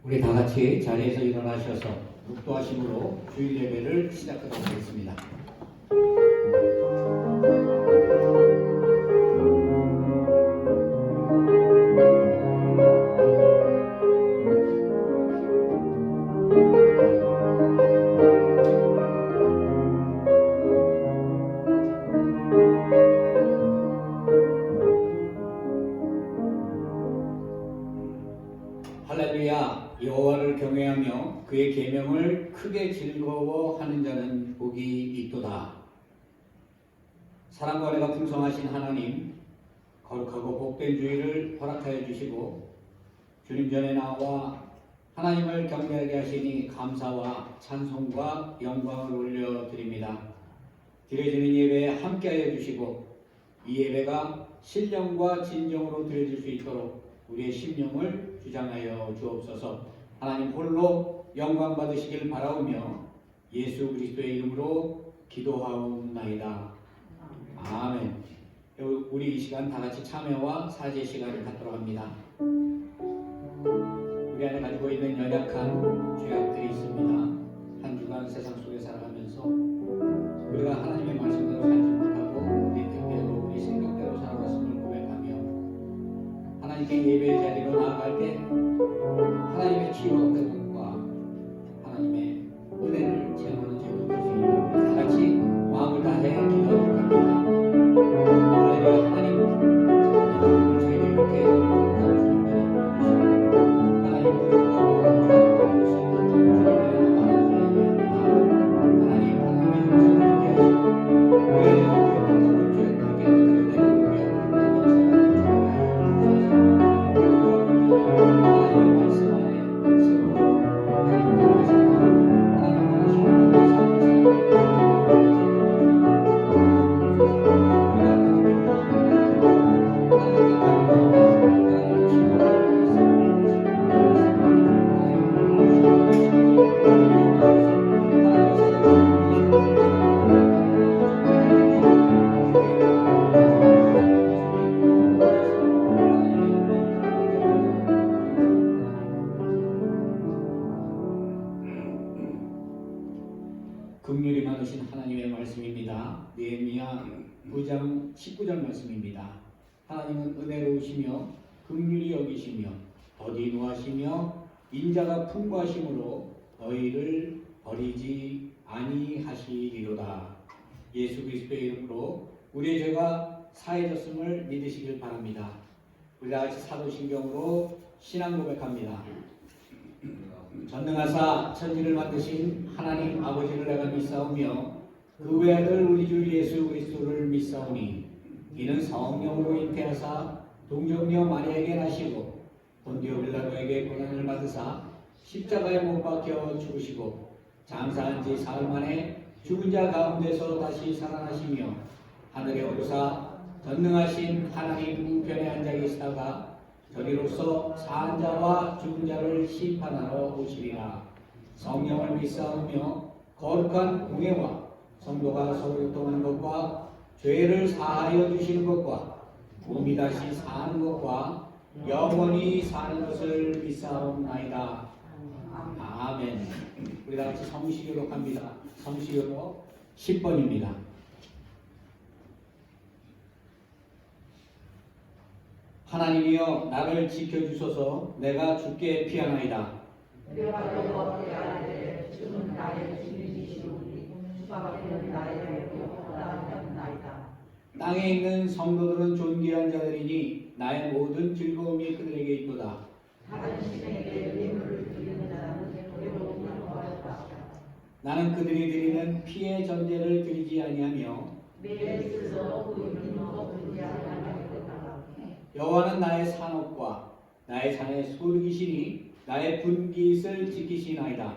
우리 다 같이 자리에서 일어나셔서 묵도하심으로 주일 예배를 시작하도록 하겠습니다. 할렐루야. 여호와를 경외하며 그의 계명을 크게 즐거워하는 자는 복이 있도다. 사랑과 은혜가 풍성하신 하나님, 거룩하고 복된 주일을 허락하여 주시고 주님 전에 나와 하나님을 경배하게 하시니 감사와 찬송과 영광을 올려드립니다. 드려지는 예배에 함께하여 주시고 이 예배가 신령과 진정으로 드려질 수 있도록 우리의 심령을 주장하여 주옵소서. 하나님 홀로 영광 받으시길 바라오며 예수 그리스도의 이름으로 기도하옵나이다. 아멘. 우리 이 시간 다 같이 참여와 사죄 시간을 갖도록 합니다. 우리 안에 가지고 있는 연약한 죄악들이 있습니다. 한 주간 세상 속에 살아가면서 우리가 하나님의 말씀대로 살지 못하고 우리 뜻대로 우리 생각대로 살아갔음을 고백하며 하나님께 예배의 자리로 나아갈 때 하나님의 치유와 회복과 하나님의 은혜를 체험하는 제가 될 수 있도록 다 같이 마음을 다해 기도하도록 합니다. 할렐루야. 하나님 저희를 이렇게 하나님 부족하고 죄악되고 있습니다. 주님의 나라를 하나님 하나님의 말씀을 듣게 하시고 우리의 못하고 죄악되게 긍휼이 많으신 하나님의 말씀입니다. 느헤미야 9장 19절 말씀입니다. 하나님은 은혜로우시며 긍휼히 여기시며 더디 노하시며 인자가 풍부하심으로 너희를 버리지 아니하시리로다. 예수 그리스도의 이름으로 우리의 죄가 사해졌음을 믿으시길 바랍니다. 우리 다 같이 사도신경으로 신앙 고백합니다. 전능하사 천지를 만드신 하나님 아버지를 내가 믿사오며 그 외아들 우리 주 예수 그리스도를 믿사오니 이는 성령으로 잉태하사 동정녀 마리아에게 나시고 본디오 빌라도에게 고난을 받으사 십자가에 못 박혀 죽으시고 장사한 지 사흘 만에 죽은 자 가운데서 다시 살아나시며 하늘에 오르사 전능하신 하나님 우편에 앉아 계시다가 저리로서 사한 자와 죽은 자를 심판하러 오시리라. 성령을 믿사오며 거룩한 공예와 성도가 서로 교통하는 것과 죄를 사하여 주시는 것과 몸이 다시 사는 것과 영원히 사는 것을 믿사옵나이다. 아멘. 우리 다 같이 성시교로 갑니다. 성시교로 10번입니다. 하나님이여 나를 지켜주소서. 내가 주께 피하나이다. 내가 여호와께 아뢰되 주는 나의 주님이시오니 주가 되는 나의 여호와나이다. 땅에 있는 성도들은 존귀한 자들이니 나의 모든 즐거움이 그들에게 있도다. 다른 신에게 예물을 드리는 자는 괴로움을 더하였다. 나는 그들이 드리는 피의 전제를 드리지 아니하며 내 스스로 의인은 없지 아니하였다. 여호와는 나의 산업과 나의 산의 소득이시니 나의 분깃을 지키시나이다.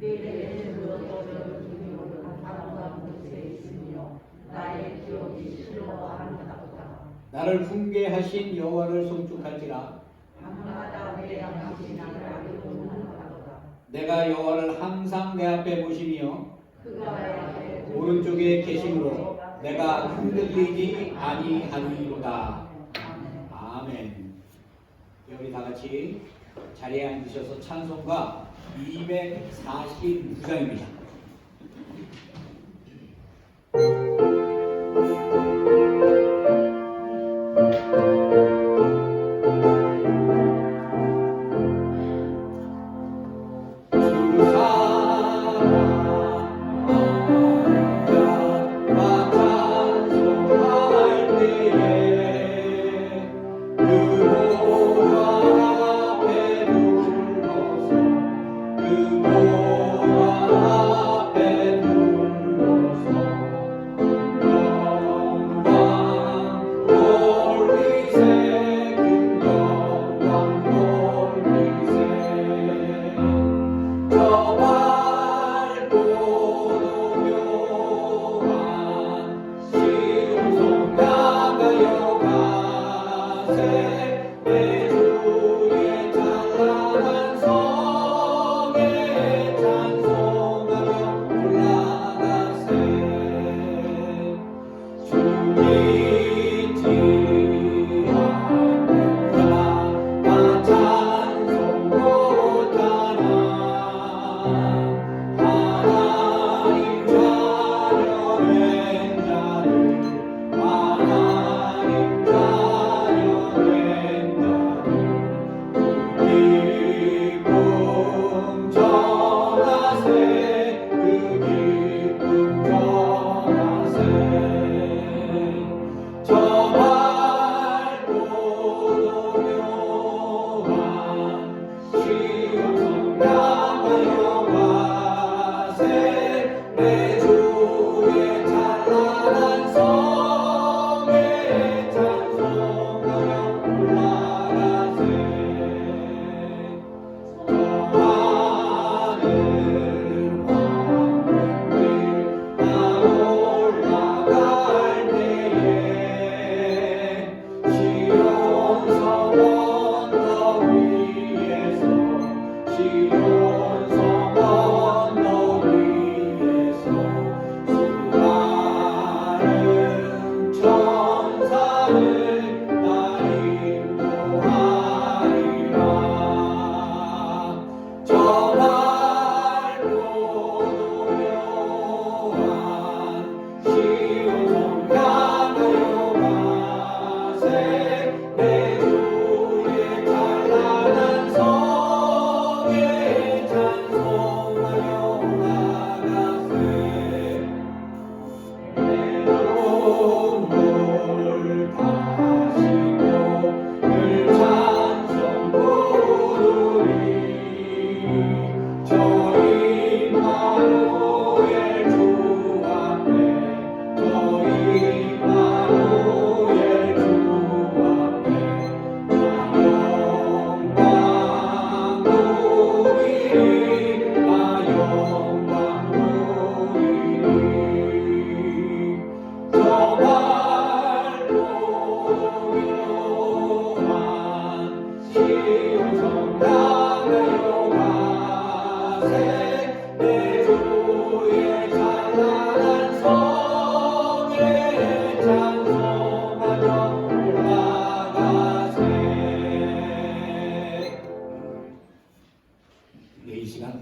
내 스스로 너를 두려워하는 아름다운 곳에 있으며 나의 기억이 슬로워한다보다. 나를 훈계하신 여호와를 송축할지라. 밤마다 내 양심이 나를 알고는 하도다. 내가 여호와를 항상 내 앞에 모시며 그가 내 앞에 오른쪽에 계심으로 내가 흔들리지 아니하리로다. 아멘. 우리 다 같이 자리에 앉으셔서 찬송가 249장입니다.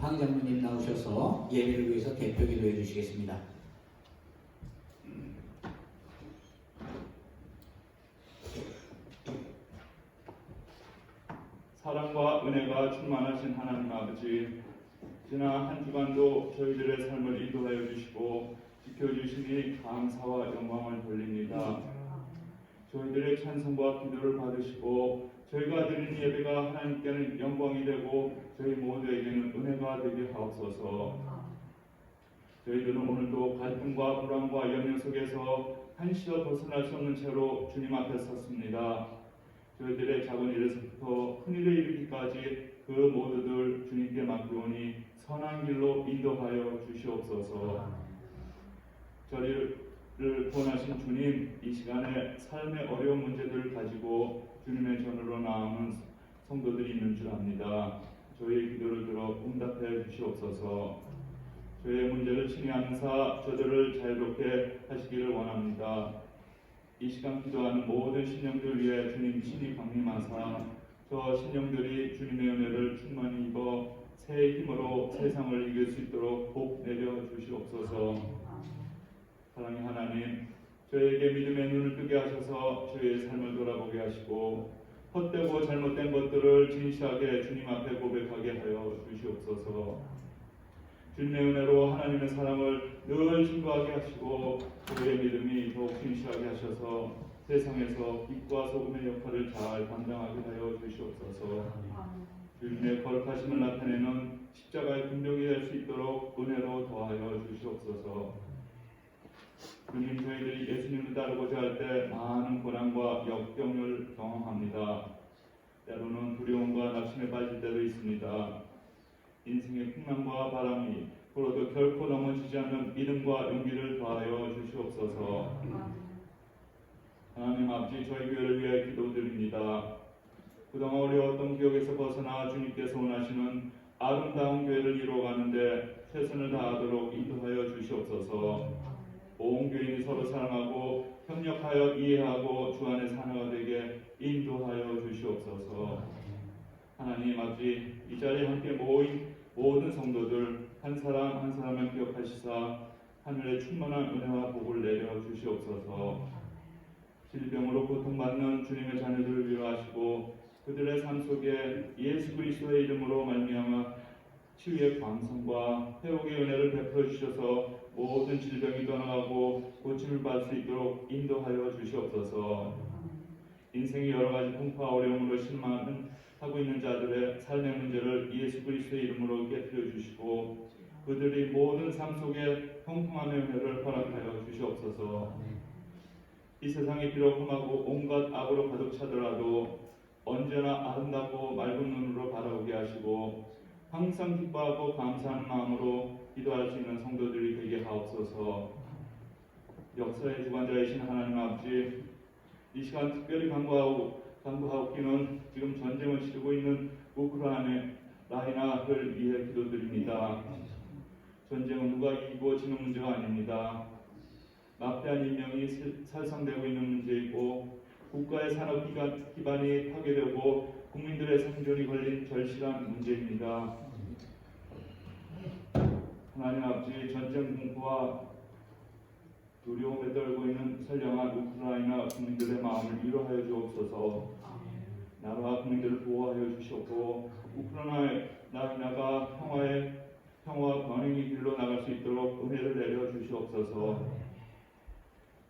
황장로님 나오셔서 예배를 위해서 대표 기도해 주시겠습니다. 사랑과 은혜가 충만하신 하나님 아버지, 지난 한 주간도 저희들의 삶을 인도하여 주시고 지켜주시니 감사와 영광을 돌립니다. 저희들의 찬송과 기도를 받으시고 저희가 드리는 예배가 하나님께는 영광이 되고 저희 모두에게는 은혜가 되게 하옵소서. 저희들은 오늘도 갈등과 불안과 염려 속에서 한시도 벗어날 수 없는 채로 주님 앞에 섰습니다. 저희들의 작은 일에서부터 큰 일에 이르기까지 그 모두들 주님께 맡기오니 선한 길로 인도하여 주시옵소서. 저희를 구원하신 주님, 이 시간에 삶의 어려운 문제들을 가지고 주님의 전으로 나아오는 성도들이 있는 줄 압니다. 저희의 기도를 들어 응답해 주시옵소서. 저희의 문제를 친히 안사 저들을 자유롭게 하시기를 원합니다. 이 시간 기도하는 모든 신령들 위해 주님 친히 강림하사 저 신령들이 주님의 은혜를 충만히 입어 새 힘으로 세상을 이길 수 있도록 복 내려 주시옵소서. 사랑의 하나님, 저에게 믿음의 눈을 뜨게 하셔서 저희의 삶을 돌아보게 하시고 헛되고 잘못된 것들을 진실하게 주님 앞에 고백하게 하여 주시옵소서. 주님의 은혜로 하나님의 사랑을 늘 증거하게 하시고 저희의 믿음이 더욱 진실하게 하셔서 세상에서 빛과 소금의 역할을 잘 감당하게 하여 주시옵소서. 주님의 거룩하심을 나타내는 십자가의 군병이 될 수 있도록 은혜로 더하여 주시옵소서. 주님, 저희들이 예수님을 따르고자 할 때 많은 고난과 역경을 경험합니다. 때로는 두려움과 낙심에 빠질 때도 있습니다. 인생의 풍랑과 바람이 불어도 결코 넘어지지 않는 믿음과 용기를 더하여 주시옵소서. 하나님 아버지, 저희 교회를 위해 기도드립니다. 그동안 어려웠던 기억에서 벗어나 주님께서 원하시는 아름다운 교회를 이루어가는데 최선을 다하도록 인도하여 주시옵소서. 온 교인이 서로 사랑하고 협력하여 이해하고 주 안에서 하나가 되게 인도하여 주시옵소서. 하나님 아버지, 이 자리에 함께 모인 모든 성도들 한 사람 한 사람을 기억하시사 하늘의 충만한 은혜와 복을 내려 주시옵소서. 질병으로 고통받는 주님의 자녀들을 위로하시고 그들의 삶 속에 예수 그리스도의 이름으로 말미암아 치유의 광선과 회복의 은혜를 베풀어 주셔서 모든 질병이 떠나가고 고침을 받을 수 있도록 인도하여 주시옵소서. 인생의 여러 가지 풍파 어려움으로 실망하고 있는 자들의 삶의 문제를 예수 그리스도의 이름으로 깨뜨려 주시고 그들이 모든 삶 속에 평통함의 은혜를 허락하여 주시옵소서. 이 세상이 비록 험하고 온갖 악으로 가득 차더라도 언제나 아름답고 맑은 눈으로 바라보게 하시고 항상 기뻐하고 감사하는 마음으로 기도할 수 있는 성도들이 되게 하옵소서. 역사의 주관자이신 하나님 아버지, 이 시간 특별히 간구하옵기는 지금 전쟁을 치르고 있는 우크라이나를 위해 기도드립니다. 전쟁은 누가 이기고 지는 문제가 아닙니다. 막대한 인명이 살상되고 있는 문제이고 국가의 산업 기반이 파괴되고 국민들의 생존이 걸린 절실한 문제입니다. 하나님 아버지, 전쟁 공포와 두려움에 떨고 있는 선량한 우크라이나 국민들의 마음을 위로하여 주옵소서. 나라와 국민들을 보호하여 주시옵고 우크라이나가 평화와 번영의 길로 나갈 수 있도록 은혜를 내려 주시옵소서.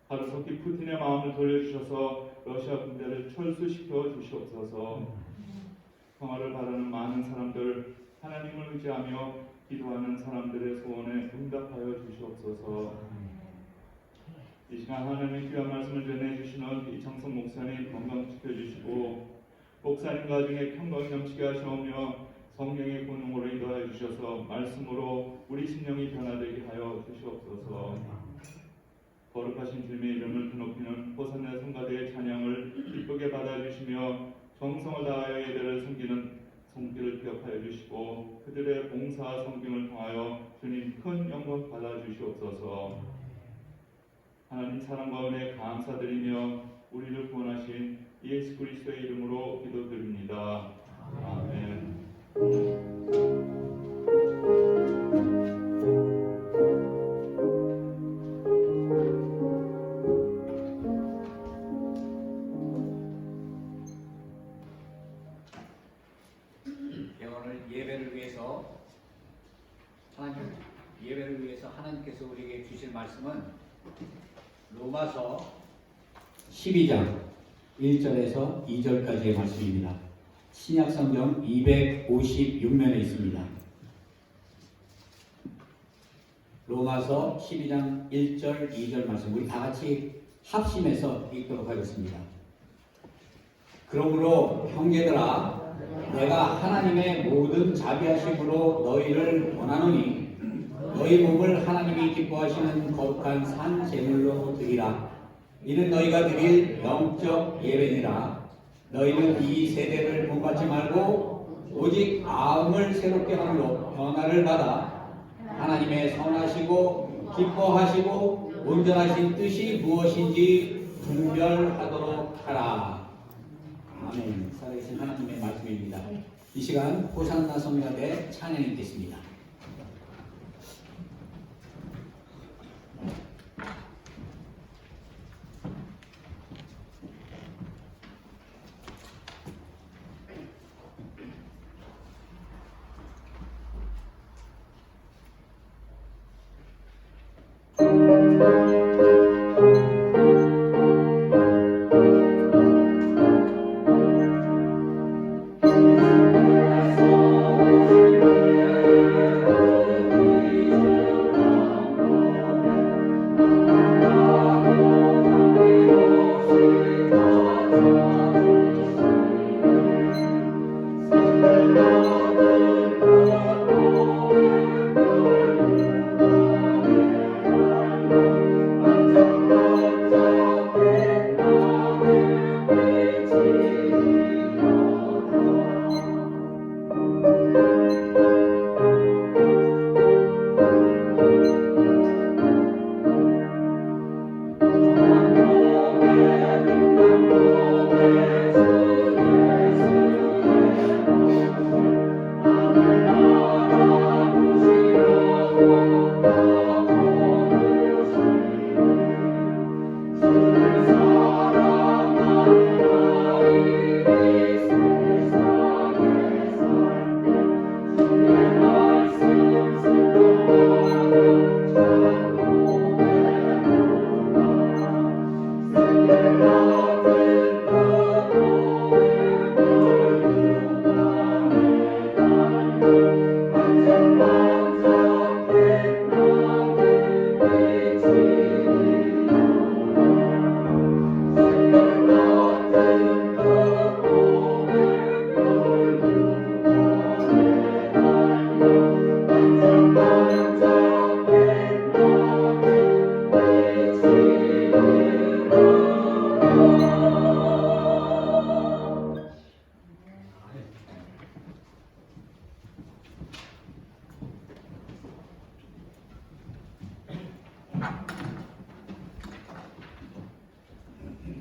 하루속히 푸틴의 마음을 돌려주셔서 러시아 군대를 철수시켜 주시옵소서. 평화를 바라는 많은 사람들, 하나님을 의지하며 기도하는 사람들의 소원에 응답하여 주시옵소서. 이 시간 하나님의 귀한 말씀을 전해주시는 이창성 목사님 건강 지켜주시고 목사님 가정에 평강이 넘치게 하시오며 성령의 권능으로 인도하여 주셔서 말씀으로 우리 심령이 변화되게 하여 주시옵소서. 거룩하신 주님의 이름을 드높이는 호산나 성가대의 찬양을 기쁘게 받아주시며 정성을 다하여 예배를 섬기는 손길을 기억하여 주시고 그들의 봉사와 섬김을 통하여 주님 큰 영광 받아주시옵소서. 하나님 사랑과 은혜 감사드리며 우리를 구원하신 예수 그리스도의 이름으로 기도드립니다. 아멘. 예배를 위해서 하나님께서 우리에게 주실 말씀은 로마서 12장 1절에서 2절까지의 말씀입니다. 신약성경 256면에 있습니다. 로마서 12장 1절 2절 말씀 우리 다 같이 합심해서 읽도록 하겠습니다. 그러므로 형제들아, 내가 하나님의 모든 자비하심으로 너희를 원하노니 너희 몸을 하나님이 기뻐하시는 거룩한 산 제물로 드리라. 이는 너희가 드릴 영적 예배니라. 너희는 이 세대를 본받지 말고 오직 마음을 새롭게 함으로 변화를 받아 하나님의 선하시고 기뻐하시고 온전하신 뜻이 무엇인지 분별하도록 하라. 아멘. 살아계신 살아계신 하나님의 말씀입니다. 이 시간 호산나 성가대 찬양이 있겠습니다.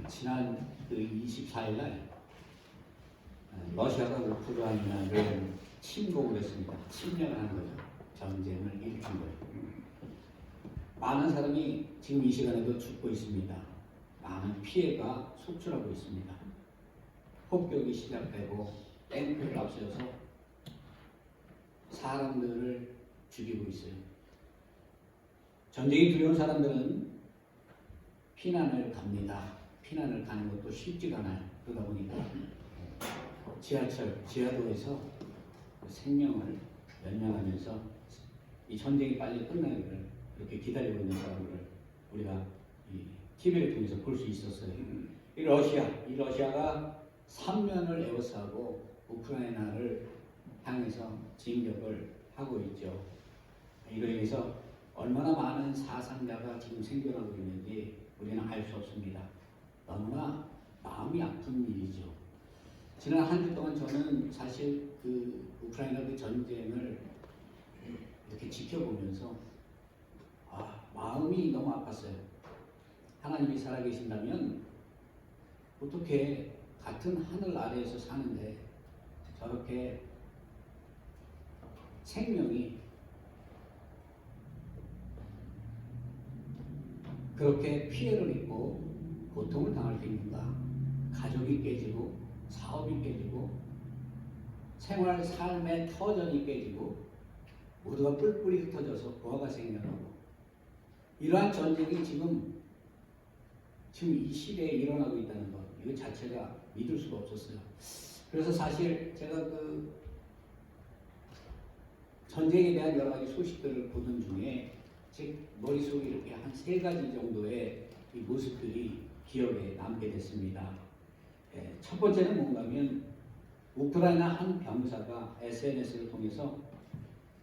지난 24일 날 러시아가 우크라이나를 침공을 했습니다. 침략을 한 거죠. 전쟁을 일으킨 거예요. 많은 사람이 지금 이 시간에도 죽고 있습니다. 많은 피해가 속출하고 있습니다. 폭격이 시작되고 탱크를 앞세워서 사람들을 죽이고 있어요. 전쟁이 두려운 사람들은 피난을 갑니다. 피난을 가는 것도 쉽지가 않아요. 그러다 보니까 지하철, 지하도에서 생명을 연명하면서 이 전쟁이 빨리 끝나기를 이렇게 기다리고 있는 사람들을 우리가 이 TV를 통해서 볼 수 있었어요. 이 러시아가 3년을 에워싸고 우크라이나를 향해서 진격을 하고 있죠. 이로 인해서 얼마나 많은 사상자가 지금 생겨나고 있는지 우리는 알 수 없습니다. 너무나 마음이 아픈 일이죠. 지난 한 주 동안 저는 사실 그 우크라이나 그 전쟁을 이렇게 지켜보면서 마음이 너무 아팠어요. 하나님이 살아계신다면 어떻게 같은 하늘 아래에서 사는데 저렇게 생명이 그렇게 피해를 입고 고통을 당할 수 있는가? 가족이 깨지고 사업이 깨지고 생활 삶의 터전이 깨지고 모두가 뿔뿔이 흩어져서 부하가 생겨나고 이러한 전쟁이 지금 이 시대에 일어나고 있다는 것, 이거 자체가 믿을 수가 없었어요. 그래서 사실 제가 그 전쟁에 대한 여러 가지 소식들을 보는 중에 제 머릿속에 이렇게 한 3가지 정도의 이 모습들이 기억에 남게 됐습니다. 첫 번째는 뭔가 하면 우크라이나 한 병사가 SNS를 통해서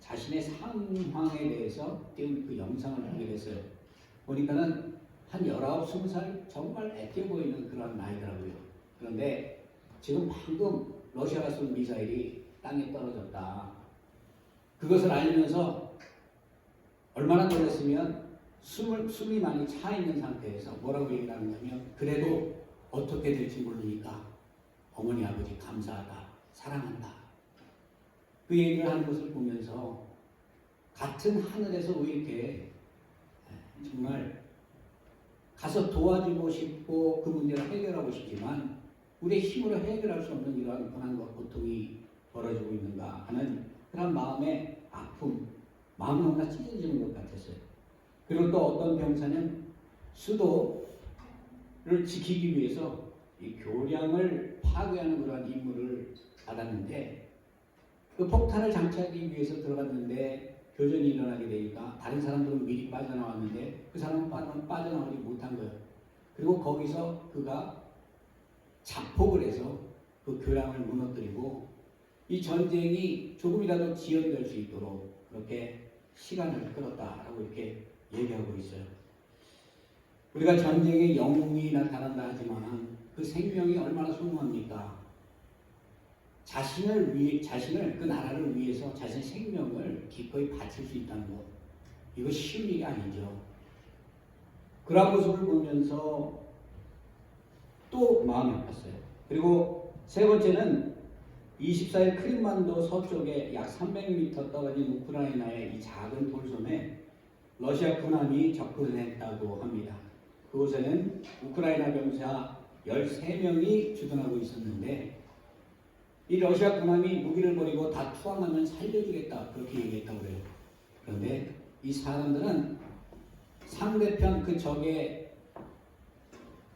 자신의 상황에 대해서 띄운 그 영상을 보게 됐어요. 보니까는 한 19, 20살 정말 애껴 보이는 그런 나이더라고요. 그런데 지금 방금 러시아가 쏜 미사일이 땅에 떨어졌다. 그것을 알면서 얼마나 놀랐으면 숨이 많이 차 있는 상태에서 뭐라고 얘기를 하느냐면 그래도 어떻게 될지 모르니까 어머니 아버지 감사하다, 사랑한다. 그 얘기를 하는 것을 보면서 같은 하늘에서 왜 이렇게 정말 가서 도와주고 싶고 그 문제를 해결하고 싶지만 우리의 힘으로 해결할 수 없는 이러한 고난과 고통이 벌어지고 있는가 하는 그런 마음의 아픔, 마음이 너무나 찢어지는 것 같았어요. 그리고 또 어떤 병사는 수도를 지키기 위해서 이 교량을 파괴하는 그러한 임무를 받았는데 그 폭탄을 장치하기 위해서 들어갔는데 교전이 일어나게 되니까 다른 사람들은 미리 빠져나왔는데 그 사람은 빠져나오지 못한 거예요. 그리고 거기서 그가 자폭을 해서 그 교량을 무너뜨리고 이 전쟁이 조금이라도 지연될 수 있도록 그렇게 시간을 끌었다라고 이렇게 얘기하고 있어요. 우리가 전쟁에 영웅이 나타난다 하지만 그 생명이 얼마나 소중합니까? 자신을 그 나라를 위해서 자신의 생명을 기꺼이 바칠 수 있다는 것, 이거 쉬운 일이 아니죠. 그런 모습을 보면서 또 마음이 아팠어요. 그리고 세 번째는 24일 크림반도 서쪽에 약 300m 떨어진 우크라이나의 이 작은 돌섬에 러시아 군함이 접근했다고 합니다. 그곳에는 우크라이나 병사 13명이 주둔하고 있었는데 이 러시아 군함이 무기를 버리고 다 투항하면 살려주겠다 그렇게 얘기했다고 해요. 그런데 이 사람들은 상대편 그 적의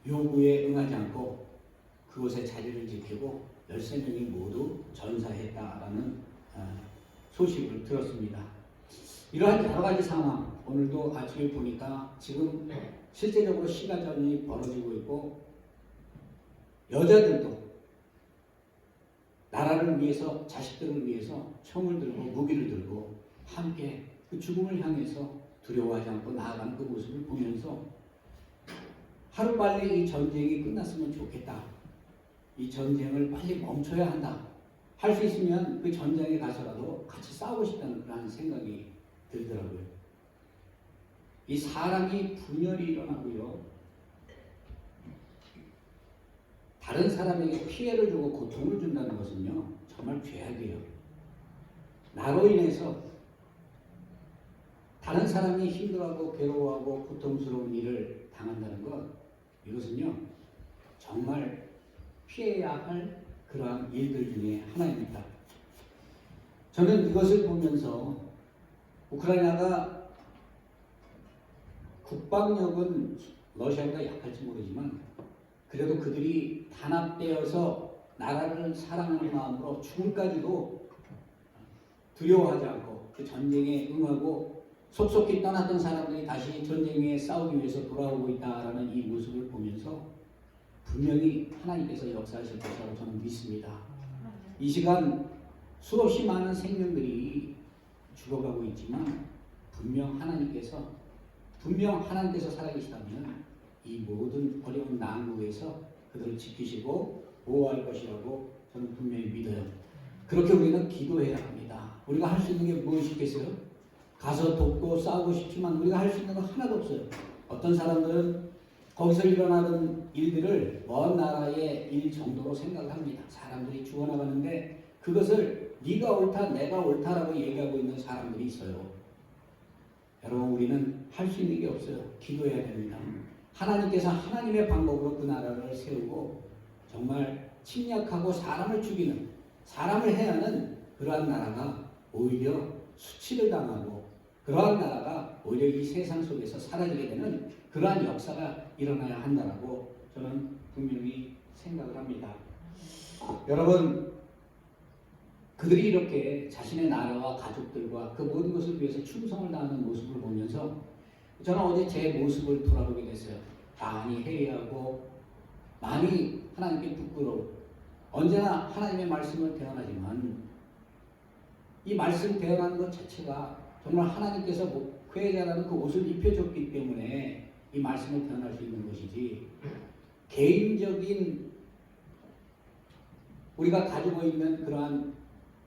요구에 응하지 않고 그곳에 자리를 지키고 13명이 모두 전사했다라는 소식을 들었습니다. 이러한 여러 가지 상황, 오늘도 아침에 보니까 지금 실제적으로 시가전이 벌어지고 있고 여자들도 나라를 위해서, 자식들을 위해서 총을 들고 무기를 들고 함께 그 죽음을 향해서 두려워하지 않고 나아가는 그 모습을 보면서 하루빨리 이 전쟁이 끝났으면 좋겠다. 이 전쟁을 빨리 멈춰야 한다. 할 수 있으면 그 전쟁에 가서라도 같이 싸우고 싶다는 그런 생각이 들더라고요. 이 사람이 분열이 일어나고요. 다른 사람에게 피해를 주고 고통을 준다는 것은요, 정말 죄악이에요. 나로 인해서 다른 사람이 힘들어하고 괴로워하고 고통스러운 일을 당한다는 것, 이것은요, 정말 피해야 할 그러한 일들 중에 하나입니다. 저는 이것을 보면서 우크라이나가 국방력은 러시아보다 약할지 모르지만 그래도 그들이 단합되어서 나라를 사랑하는 마음으로 죽을까지도 두려워하지 않고 그 전쟁에 응하고 속속히 떠났던 사람들이 다시 전쟁에 싸우기 위해서 돌아오고 있다라는 이 모습을 보면서 분명히 하나님께서 역사하실 것이라고 저는 믿습니다. 이 시간 수없이 많은 생명들이 죽어가고 있지만 분명 하나님께서 살아계시다면 이 모든 어려운 난국에서 그들을 지키시고 보호할 것이라고 저는 분명히 믿어요. 그렇게 우리는 기도해야 합니다. 우리가 할 수 있는 게 무엇이겠어요? 가서 돕고 싸우고 싶지만 우리가 할 수 있는 건 하나도 없어요. 어떤 사람들은 거기서 일어나는 일들을 먼 나라의 일 정도로 생각을 합니다. 사람들이 죽어나가는데 그것을 네가 옳다 내가 옳다라고 얘기하고 있는 사람들이 있어요. 여러분, 우리는 할 수 있는 게 없어요. 기도해야 됩니다. 하나님께서 하나님의 방법으로 그 나라를 세우고 정말 침략하고 사람을 죽이는, 사람을 해하는 그러한 나라가 오히려 수치를 당하고 그러한 나라가 오히려 이 세상 속에서 사라지게 되는 그러한 역사가 일어나야 한다라고 저는 분명히 생각을 합니다. 여러분, 그들이 이렇게 자신의 나라와 가족들과 그 모든 것을 위해서 충성을 다하는 모습을 보면서 저는 어제 제 모습을 돌아보게 됐어요. 많이 회의하고 많이 하나님께 부끄러워. 언제나 하나님의 말씀을 대언하지만 이 말씀 대언하는 것 자체가 정말 하나님께서 회자라는 그 옷을 입혀줬기 때문에 이 말씀을 대언할 수 있는 것이지 개인적인 우리가 가지고 있는 그러한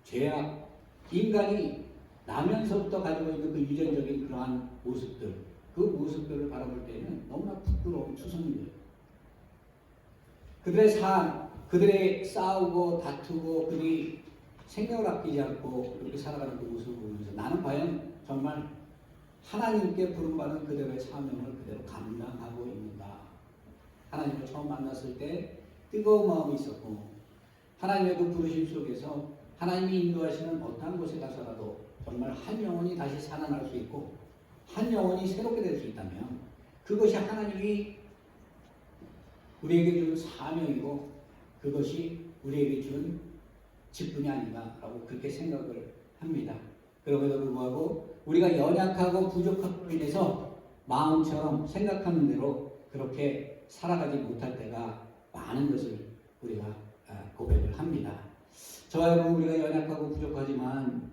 죄악, 인간이 나면서부터 가지고 있는 그 유전적인 그러한 모습들, 그 모습들을 바라볼 때는 너무나 부끄러운 추성이에요. 그들의 삶, 그들의 싸우고 다투고 그들이 생명을 아끼지 않고 그렇게 살아가는 그 모습을 보면서 나는 과연 정말 하나님께 부름받은 그들의 사명을 그대로 감당하고 있는가. 하나님을 처음 만났을 때 뜨거운 마음이 있었고 하나님의 그 부르심 속에서 하나님이 인도하시는 어떠한 곳에 가서라도 정말 한 영혼이 다시 살아날 수 있고 한 영혼이 새롭게 될 수 있다면 그것이 하나님이 우리에게 준 사명이고 그것이 우리에게 준 직분이 아닌가라고 그렇게 생각을 합니다. 그럼에도 불구하고 우리가 연약하고 부족함으로 인해서 마음처럼 생각하는 대로 그렇게 살아가지 못할 때가 많은 것을 우리가 고백을 합니다. 저와 여러분 우리가 연약하고 부족하지만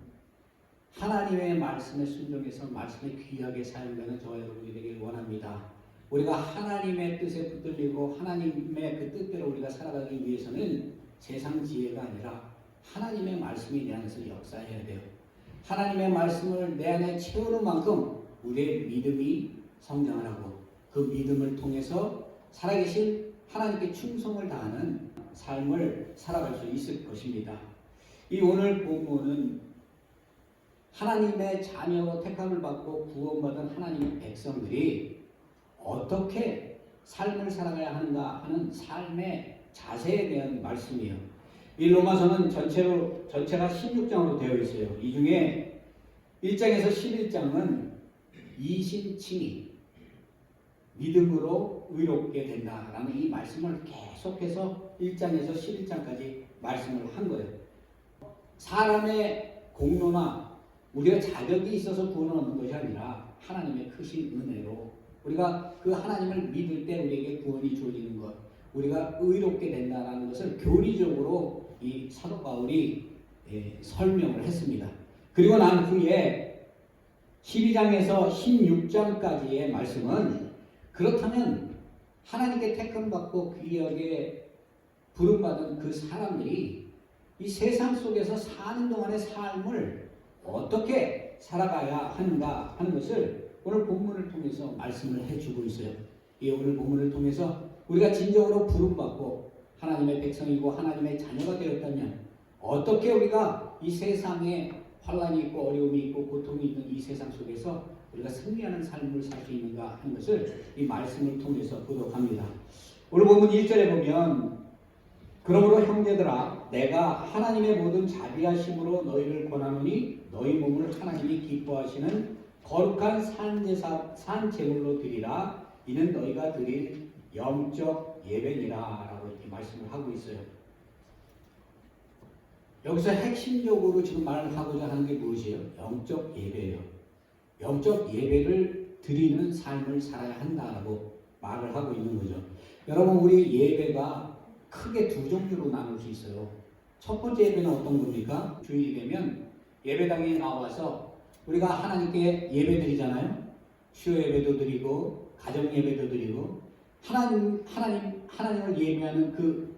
하나님의 말씀에 순종해서 말씀에 귀하게 사용되는 저와 여러분이 되길 원합니다. 우리가 하나님의 뜻에 붙들리고 하나님의 그 뜻대로 우리가 살아가기 위해서는 세상 지혜가 아니라 하나님의 말씀이 내 안에서 역사해야 돼요. 하나님의 말씀을 내 안에 채우는 만큼 우리의 믿음이 성장을 하고 그 믿음을 통해서 살아계신 하나님께 충성을 다하는 삶을 살아갈 수 있을 것입니다. 이 오늘 본문은 하나님의 자녀로 택함을 받고 구원받은 하나님의 백성들이 어떻게 삶을 살아가야 하는가 하는 삶의 자세에 대한 말씀이에요. 이 로마서는 전체가 16장으로 되어 있어요. 이 중에 1장에서 11장은 이신칭의 믿음으로 의롭게 된다라는 이 말씀을 계속해서 1장에서 11장까지 말씀을 한 거예요. 사람의 공로나 우리가 자격이 있어서 구원을 얻는 것이 아니라 하나님의 크신 은혜로 우리가 그 하나님을 믿을 때 우리에게 구원이 주어지는 것, 우리가 의롭게 된다는 것을 교리적으로 이 사도 바울이 설명을 했습니다. 그리고 난 후에 12장에서 16장까지의 말씀은 그렇다면 하나님께 택함받고 귀하게 부름받은 그 사람들이 이 세상 속에서 사는 동안의 삶을 어떻게 살아가야 하는가 하는 것을 오늘 본문을 통해서 말씀을 해주고 있어요. 이 오늘 본문을 통해서 우리가 진정으로 부름받고 하나님의 백성이고 하나님의 자녀가 되었다면 어떻게 우리가 이 세상에 환난이 있고 어려움이 있고 고통이 있는 이 세상 속에서 우리가 승리하는 삶을 살 수 있는가 하는 것을 이 말씀을 통해서 보도합니다. 오늘 본문 1절에 보면 그러므로 형제들아 내가 하나님의 모든 자비하심으로 너희를 권하노니 너희 몸을 하나님이 기뻐하시는 거룩한 산제물로 드리라. 이는 너희가 드릴 영적 예배니라 라고 이렇게 말씀을 하고 있어요. 여기서 핵심적으로 지금 말을 하고자 하는 게 무엇이에요? 영적 예배예요. 영적 예배를 드리는 삶을 살아야 한다라고 말을 하고 있는 거죠. 여러분 우리 예배가 크게 두 종류로 나눌 수 있어요. 첫 번째 예배는 어떤 겁니까? 주일이 되면 예배당에 나와서 우리가 하나님께 예배 드리잖아요. 수요 예배도 드리고 가정 예배도 드리고 하나님을 예배하는 그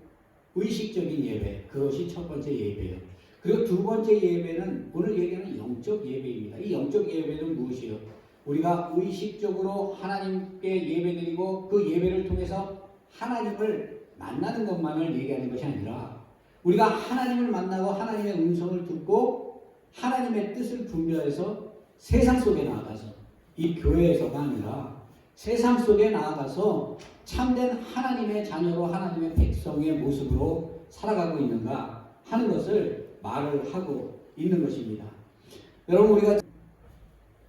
의식적인 예배, 그것이 첫 번째 예배예요. 그리고 두 번째 예배는 오늘 얘기하는 영적 예배입니다. 이 영적 예배는 무엇이에요? 우리가 의식적으로 하나님께 예배드리고 그 예배를 통해서 하나님을 만나는 것만을 얘기하는 것이 아니라 우리가 하나님을 만나고 하나님의 음성을 듣고 하나님의 뜻을 분별해서 세상 속에 나아가서 이 교회에서가 아니라 세상 속에 나아가서 참된 하나님의 자녀로 하나님의 백성의 모습으로 살아가고 있는가 하는 것을 말을 하고 있는 것입니다. 여러분 우리가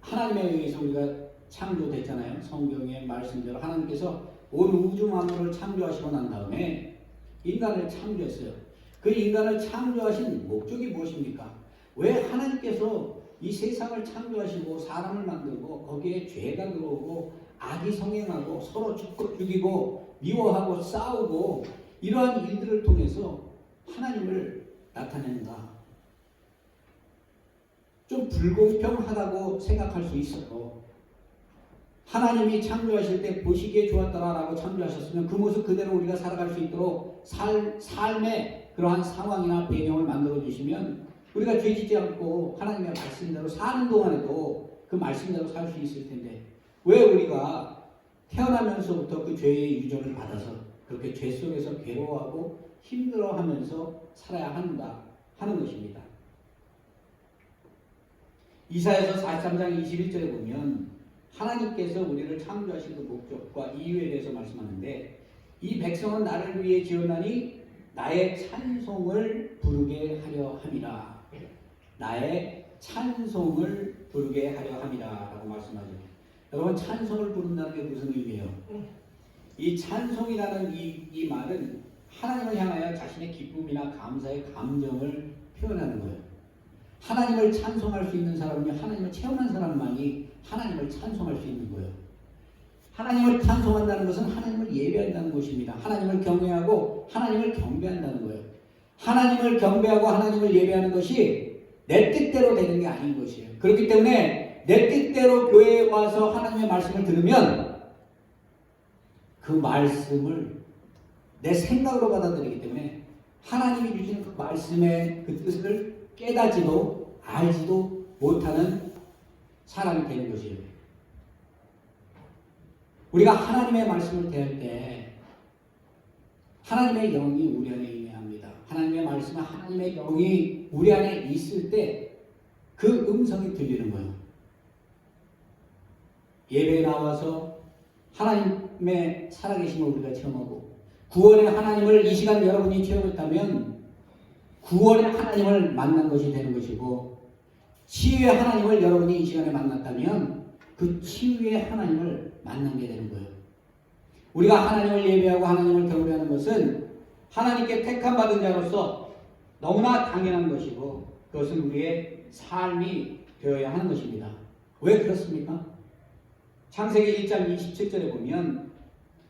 하나님에 의해서 우리가 창조됐잖아요. 성경의 말씀대로 하나님께서 온 우주 만물을 창조하시고 난 다음에 인간을 창조했어요. 그 인간을 창조하신 목적이 무엇입니까? 왜 하나님께서 이 세상을 창조하시고 사람을 만들고 거기에 죄가 들어오고 악이 성행하고 서로 죽이고 미워하고 싸우고 이러한 일들을 통해서 하나님을 나타내는가? 좀 불공평하다고 생각할 수 있어도 하나님이 창조하실 때 보시기에 좋았더라라고 창조하셨으면 그 모습 그대로 우리가 살아갈 수 있도록 삶의 그러한 상황이나 배경을 만들어 주시면 우리가 죄짓지 않고 하나님의 말씀대로 사는 동안에도 그 말씀대로 살 수 있을 텐데 왜 우리가 태어나면서부터 그 죄의 유전을 받아서 그렇게 죄 속에서 괴로워하고 힘들어하면서 살아야 한다 하는 것입니다. 이사야서 43장 21절에 보면 하나님께서 우리를 창조하신 그 목적과 이유에 대해서 말씀하는데, 이 백성은 나를 위해 지었나니 나의 찬송을 부르게 하려 함이라. 나의 찬송을 부르게 하려 함이라 라고 말씀하죠. 여러분, 찬송을 부른다는 게 무슨 의미예요? 이 찬송이라는 이 말은 하나님을 향하여 자신의 기쁨이나 감사의 감정을 표현하는 거예요. 하나님을 찬송할 수 있는 사람은요, 하나님을 체험한 사람만이 하나님을 찬송할 수 있는 거예요. 하나님을 찬송한다는 것은 하나님을 예배한다는 것입니다. 하나님을 경외하고 하나님을 경배한다는 거예요. 하나님을 경배하고 하나님을 예배하는 것이 내 뜻대로 되는 게 아닌 것이에요. 그렇기 때문에 내 뜻대로 교회에 와서 하나님의 말씀을 들으면 그 말씀을 내 생각으로 받아들이기 때문에 하나님이 주시는 그 말씀의 그 뜻을 깨닫지도 알지도 못하는 사람이 되는 것이에요. 우리가 하나님의 말씀을 대할 때 하나님의 영이 우리 안에 임해합니다. 하나님의 말씀은 하나님의 영이 우리 안에 있을 때 그 음성이 들리는 거예요. 예배에 나와서 하나님의 살아계심을 우리가 체험하고, 구원의 하나님을 이 시간 여러분이 체험했다면 구원의 하나님을 만난 것이 되는 것이고, 치유의 하나님을 여러분이 이 시간에 만났다면 그 치유의 하나님을 만난 게 되는 거예요. 우리가 하나님을 예배하고 하나님을 경배하는 것은 하나님께 택함 받은 자로서 너무나 당연한 것이고, 그것은 우리의 삶이 되어야 하는 것입니다. 왜 그렇습니까? 창세기 1장 27절에 보면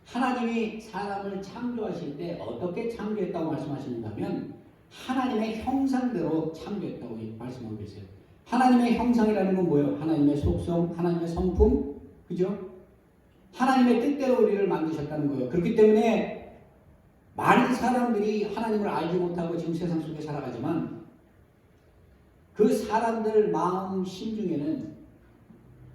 하나님이 사람을 창조하실 때 어떻게 창조했다고 말씀하시는가면 하나님의 형상대로 창조했다고 말씀하고 계세요. 하나님의 형상이라는 건 뭐예요? 하나님의 속성, 하나님의 성품, 그죠? 하나님의 뜻대로 우리를 만드셨다는 거예요. 그렇기 때문에 많은 사람들이 하나님을 알지 못하고 지금 세상 속에 살아가지만 그 사람들 마음 심중에는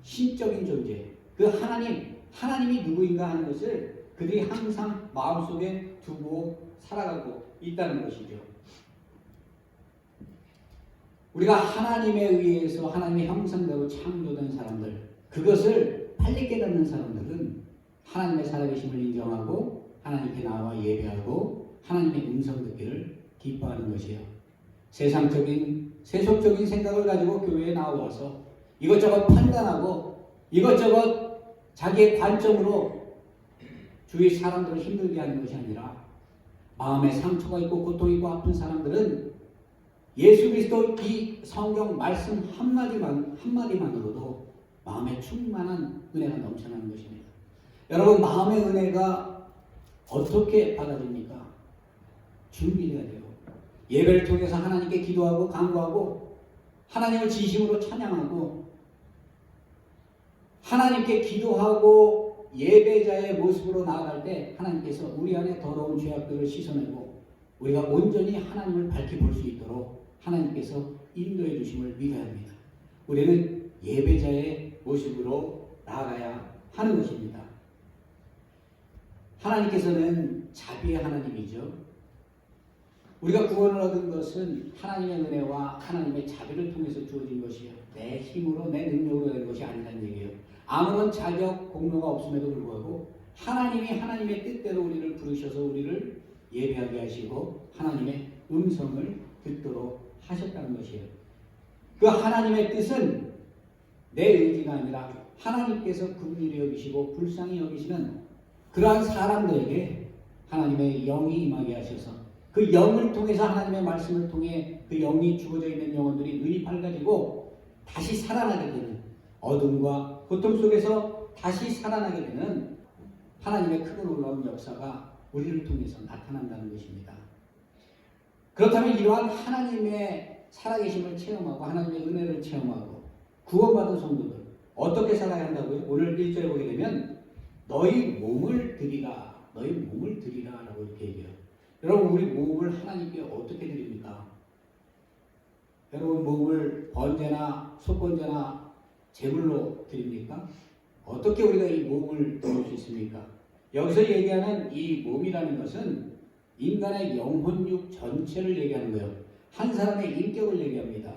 신적인 존재, 그 하나님이 누구인가 하는 것을 그들이 항상 마음속에 두고 살아가고 있다는 것이죠. 우리가 하나님에 의해서 하나님의 형상대로 창조된 사람들, 그것을 빨리 깨닫는 사람들은 하나님의 살아계심을 인정하고 하나님께 나와 예배하고 하나님의 음성 듣기를 기뻐하는 것이에요. 세속적인 생각을 가지고 교회에 나와서 이것저것 판단하고 이것저것 자기의 관점으로 주위 사람들을 힘들게 하는 것이 아니라, 마음에 상처가 있고 고통이 있고 아픈 사람들은 예수 그리스도 이 성경 말씀 한마디만으로도 마음에 충만한 은혜가 넘쳐나는 것입니다. 여러분, 마음의 은혜가 어떻게 받아집니까? 준비해야 돼요. 예배를 통해서 하나님께 기도하고 간구하고 하나님을 진심으로 찬양하고 하나님께 기도하고 예배자의 모습으로 나아갈 때 하나님께서 우리 안에 더러운 죄악들을 씻어내고 우리가 온전히 하나님을 밝히 볼 수 있도록 하나님께서 인도해 주심을 믿어야 합니다. 우리는 예배자의 모습으로 나아가야 하는 것입니다. 하나님께서는 자비의 하나님이죠. 우리가 구원을 얻은 것은 하나님의 은혜와 하나님의 자비를 통해서 주어진 것이에요. 내 힘으로 내 능력으로 된 것이 아니라는 얘기예요. 아무런 자격 공로가 없음에도 불구하고 하나님이 하나님의 뜻대로 우리를 부르셔서 우리를 예배하게 하시고 하나님의 음성을 듣도록 하셨다는 것이에요. 그 하나님의 뜻은 내 의지가 아니라 하나님께서 긍휼히 여기시고 불쌍히 여기시는 그러한 사람들에게 하나님의 영이 임하게 하셔서 그 영을 통해서 하나님의 말씀을 통해 그 영이 죽어져 있는 영혼들이 눈이 밝아지고 다시 살아나게 되는, 어둠과 고통 속에서 다시 살아나게 되는 하나님의 크고 놀라운 역사가 우리를 통해서 나타난다는 것입니다. 그렇다면 이러한 하나님의 살아계심을 체험하고 하나님의 은혜를 체험하고 구원받은 성도들 어떻게 살아야 한다고요? 오늘 1절에 보게 되면 너희 몸을 드리라 라고 이렇게 얘기해요. 여러분, 우리 몸을 하나님께 어떻게 드립니까? 여러분, 몸을 번제나 속번제나 제물로 드립니까? 어떻게 우리가 이 몸을 드릴 수 있습니까? 여기서 얘기하는 이 몸이라는 것은 인간의 영혼육 전체를 얘기하는 거예요. 한 사람의 인격을 얘기합니다.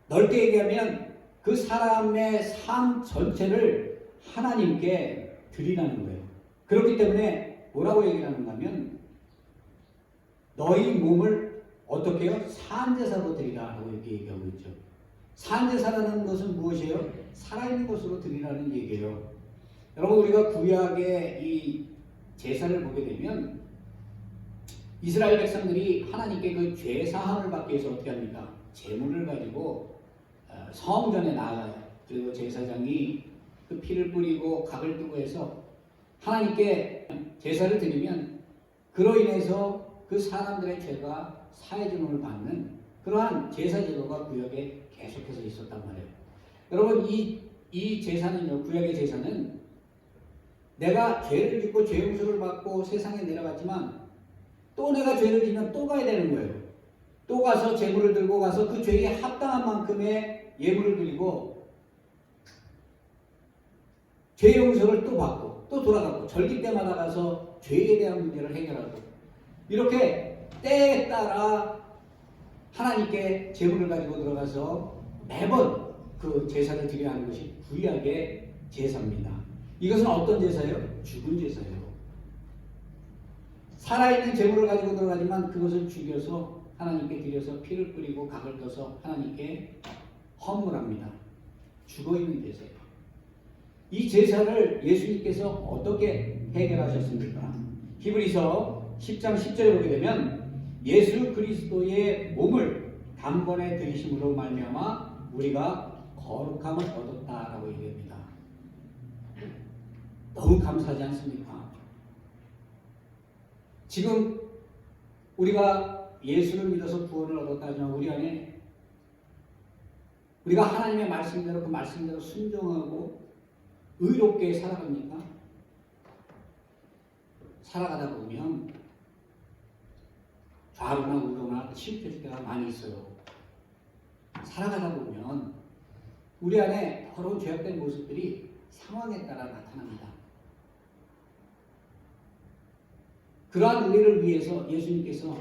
넓게 얘기하면 그 사람의 삶 전체를 하나님께 드리라는 거예요. 그렇기 때문에 뭐라고 얘기를 하는가 하면 너희 몸을 어떻게 해요? 산제사로 드리라라고 이렇게 얘기하고 있죠. 산제사라는 것은 무엇이에요? 살아있는 것으로 드리라는 얘기예요. 여러분, 우리가 구약의 이 제사를 보게 되면 이스라엘 백성들이 하나님께 그 죄 사함을 받기 위해서 어떻게 합니까? 제물을 가지고 성전에 나아가요. 그리고 제사장이 그 피를 뿌리고 각을 뜨고 해서 하나님께 제사를 드리면 그로 인해서 그 사람들의 죄가 사해줌을 받는 그러한 제사 제도가 구약에 계속해서 있었단 말이에요. 여러분, 이 제사는요, 구약의 제사는 내가 죄를 짓고 죄 용서를 받고 세상에 내려갔지만 또 내가 죄를 지면 또 가야 되는 거예요. 또 가서 제물을 들고 가서 그 죄에 합당한 만큼의 예물을 드리고 죄 용서를 또 받고 또 돌아가고 절기 때마다 가서 죄에 대한 문제를 해결하고 이렇게 때에 따라 하나님께 제물을 가지고 들어가서 매번 그 제사를 드려야 하는 것이 구약의 제사입니다. 이것은 어떤 제사예요? 죽은 제사예요. 살아있는 제물을 가지고 들어가지만 그것을 죽여서 하나님께 드려서 피를 뿌리고 각을 떠서 하나님께 헌물합니다. 죽어있는 제사예요. 이 제사를 예수님께서 어떻게 해결하셨습니까? 히브리서 10장 10절에 보게 되면 예수 그리스도의 몸을 단번에 들이심으로 말미암아 우리가 거룩함을 얻었다라고 얘기합니다. 너무 감사하지 않습니까? 지금 우리가 예수를 믿어서 구원을 얻었다 하지만 우리 안에 우리가 하나님의 말씀대로 그 말씀대로 순종하고 의롭게 살아갑니까? 살아가다 보면 좌로나 우로나 실패할 때가 많이 있어요. 살아가다 보면 우리 안에 더러운 죄악된 모습들이 상황에 따라 나타납니다. 그러한 우리를 위해서 예수님께서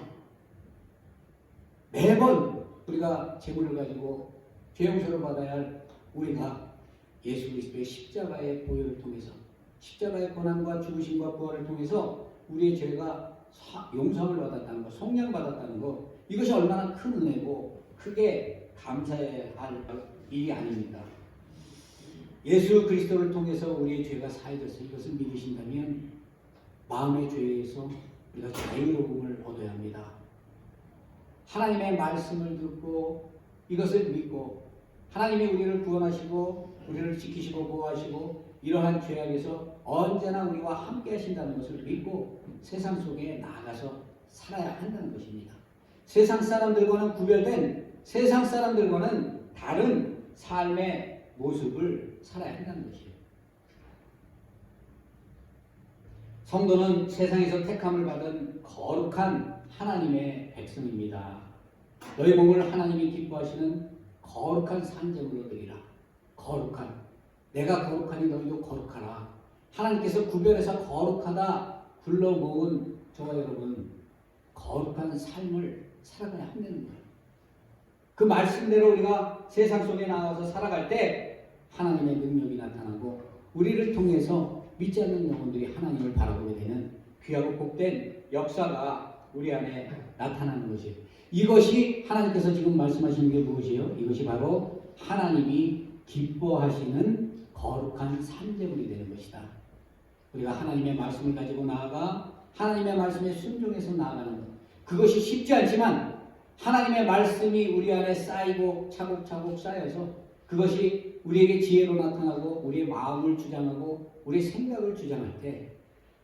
매번 우리가 제물을 가지고 죄 용서를 받아야 할 우리가 예수 그리스도의 십자가의 보혈을 통해서 십자가의 고난과 죽으심과 부활을 통해서 우리의 죄가 용서를 받았다는 것, 속량받았다는 것, 이것이 얼마나 큰 은혜고 크게 감사해야 할 일이 아닙니다. 예수 그리스도를 통해서 우리의 죄가 사해져서 이것을 믿으신다면 마음의 죄에서 우리가 자유로움을 얻어야 합니다. 하나님의 말씀을 듣고 이것을 믿고 하나님이 우리를 구원하시고 우리를 지키시고 보호하시고 이러한 죄악에서 언제나 우리와 함께 하신다는 것을 믿고 세상 속에 나아가서 살아야 한다는 것입니다. 세상 사람들과는 구별된 세상 사람들과는 다른 삶의 모습을 살아야 한다는 것이에요. 성도는 세상에서 택함을 받은 거룩한 하나님의 백성입니다. 너희 몸을 하나님이 기뻐하시는 거룩한 산제물로 드리라. 거룩한, 내가 거룩하니 너희도 거룩하라. 하나님께서 구별해서 거룩하다 불러 모은 저와 여러분 거룩한 삶을 살아가야 한다는 거예요. 그 말씀대로 우리가 세상 속에 나가서 살아갈 때 하나님의 능력이 나타나고 우리를 통해서 믿지 않는 영혼들이 하나님을 바라보게 되는 귀하고 복된 역사가 우리 안에 나타나는 것이에요. 이것이 하나님께서 지금 말씀하시는 게 무엇이에요? 이것이 바로 하나님이 기뻐하시는 거룩한 산제물이 되는 것이다. 우리가 하나님의 말씀을 가지고 나아가 하나님의 말씀에 순종해서 나아가는 것. 그것이 쉽지 않지만 하나님의 말씀이 우리 안에 쌓이고 차곡차곡 쌓여서 그것이 우리에게 지혜로 나타나고 우리의 마음을 주장하고 우리의 생각을 주장할 때